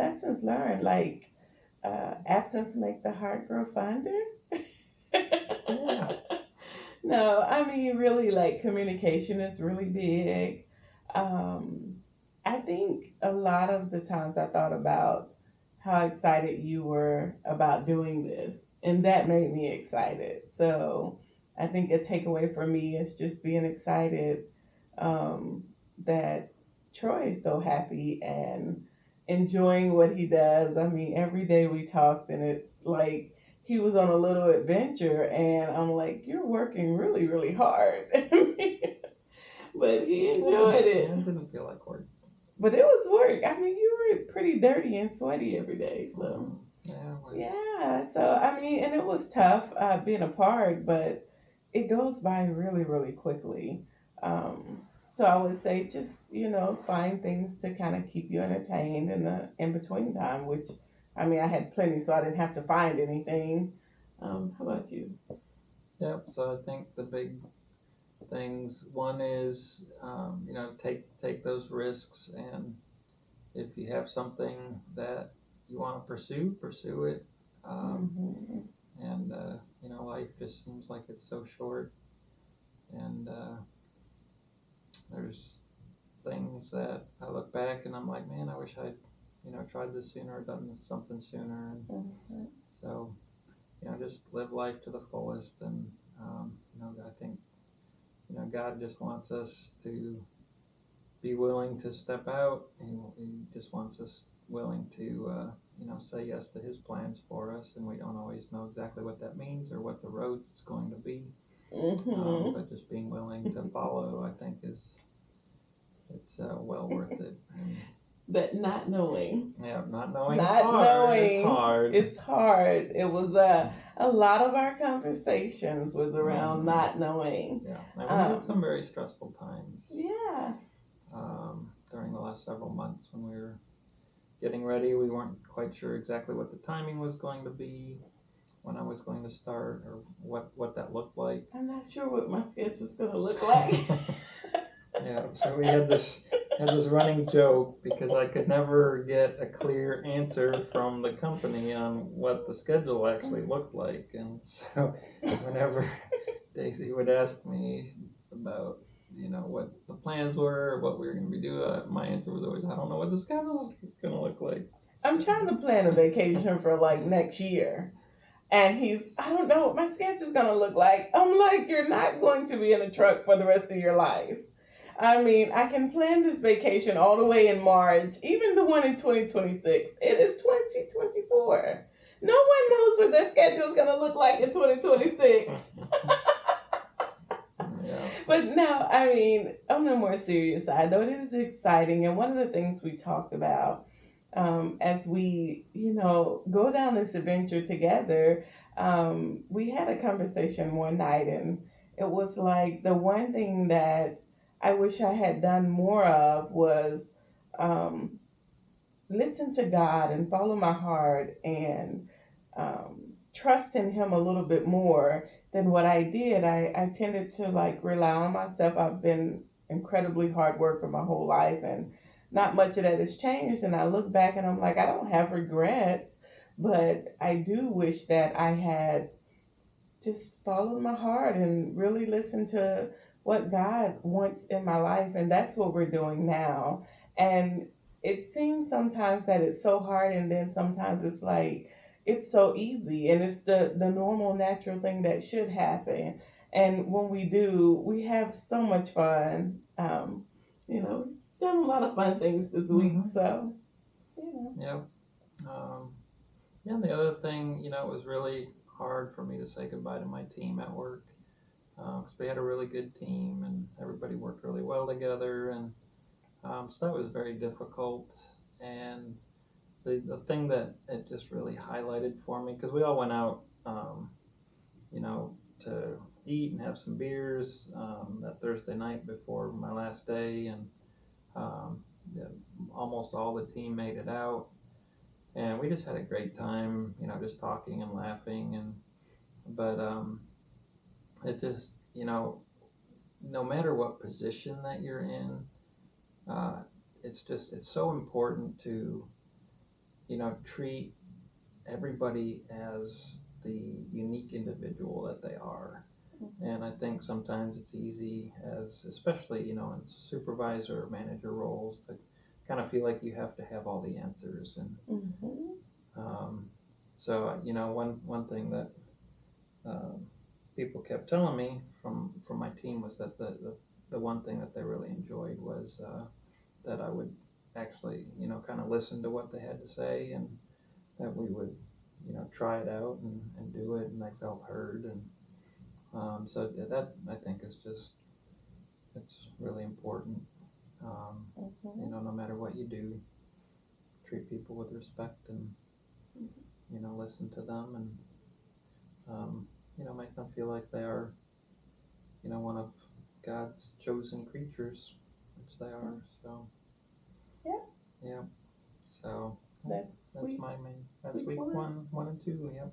lessons learned, like absence make the heart grow fonder. Yeah. No, I mean, really, like communication is really big. Um, I think a lot of the times I thought about how excited you were about doing this, and that made me excited. So I think a takeaway for me is just being excited um, that Troy is so happy and enjoying what he does. I mean, every day we talked, and it's like he was on a little adventure, and I'm like, you're working really, really hard. But he enjoyed Yeah, it. it didn't feel like work. But it was work. I mean, you were pretty dirty and sweaty every day. So, Yeah, it was. yeah. So, I mean, and it was tough being apart, but it goes by really, really quickly. Um, so I would say just, find things to kind of keep you entertained in the in between time, which, I mean, I had plenty, so I didn't have to find anything. How about you? Yep. So I think the big things, one is, take those risks, and if you have something that you want to pursue it. Um, Hmm. and life just seems like it's so short, and there's things that I look back and I'm like, man, I wish I'd tried this sooner or done this something sooner. And Hmm. so just live life to the fullest. And I think God just wants us to be willing to step out. He just wants us willing to say yes to His plans for us, and we don't always know exactly what that means or what the road's going to be. Hmm. But just being willing to follow, I think, it's well worth it. And But not knowing. yeah, not knowing is Not hard. It's knowing. hard. It's hard. It was a lot of our conversations was around Mhm. not knowing. Yeah, and we had Um, some very stressful times yeah. during the last several months when we were getting ready. We weren't quite sure exactly what the timing was going to be, when I was going to start, or what that looked like. I'm not sure what my schedule's gonna look like. Yeah, so we had this running joke because I could never get a clear answer from the company on what the schedule actually looked like, and so whenever Daisy would ask me about what the plans were, what we were going to be doing, my answer was always, I don't know what the schedule's going to look like. I'm trying to plan a vacation for like next year. And I don't know what my schedule's gonna look like. I'm like, you're not going to be in a truck for the rest of your life. I mean, I can plan this vacation all the way in March, even the one in 2026. It is 2024. No one knows what their schedule is going to look like in 2026. Yeah. But no, I mean, on a more serious side, though, it is exciting. And one of the things we talked about as we, go down this adventure together, we had a conversation one night, and it was like the one thing that I wish I had done more of was um, listen to God and follow my heart and trust in Him a little bit more than what I did. I tended to like rely on myself. I've been incredibly hard worker my whole life, and not much of that has changed. And I look back and I'm like, I don't have regrets, but I do wish that I had just followed my heart and really listened to what God wants in my life. And that's what we're doing now. And it seems sometimes that it's so hard, and then sometimes it's like it's so easy, and it's the normal, natural thing that should happen. And when we do, we have so much fun. Done a lot of fun things this week. Mm-hmm. So, yeah. Yep. Yeah, and the other thing, it was really hard for me to say goodbye to my team at work, because we had a really good team and everybody worked really well together, and so that was very difficult. And the thing that it just really highlighted for me, because we all went out, to eat and have some beers that Thursday night before my last day, and um, yeah, almost all the team made it out, and we just had a great time, just talking and laughing. And but it just, no matter what position that you're in, uh, it's so important to treat everybody as the unique individual that they are. And I think sometimes it's easy, as especially in supervisor or manager roles, to kind of feel like you have to have all the answers. And Mm-hmm. um, so one thing that um, people kept telling me from my team was that the one thing that they really enjoyed was that I would actually kind of listen to what they had to say, and that we would try it out and do it, and I felt heard. And so that I think is just, it's really important. um, Mm-hmm. no matter what you do, treat people with respect, and listen to them, and make them feel like they are one of God's chosen creatures, which they are. So Yeah, yeah, so that's that's week my main, that's week week one. one and two. Yep.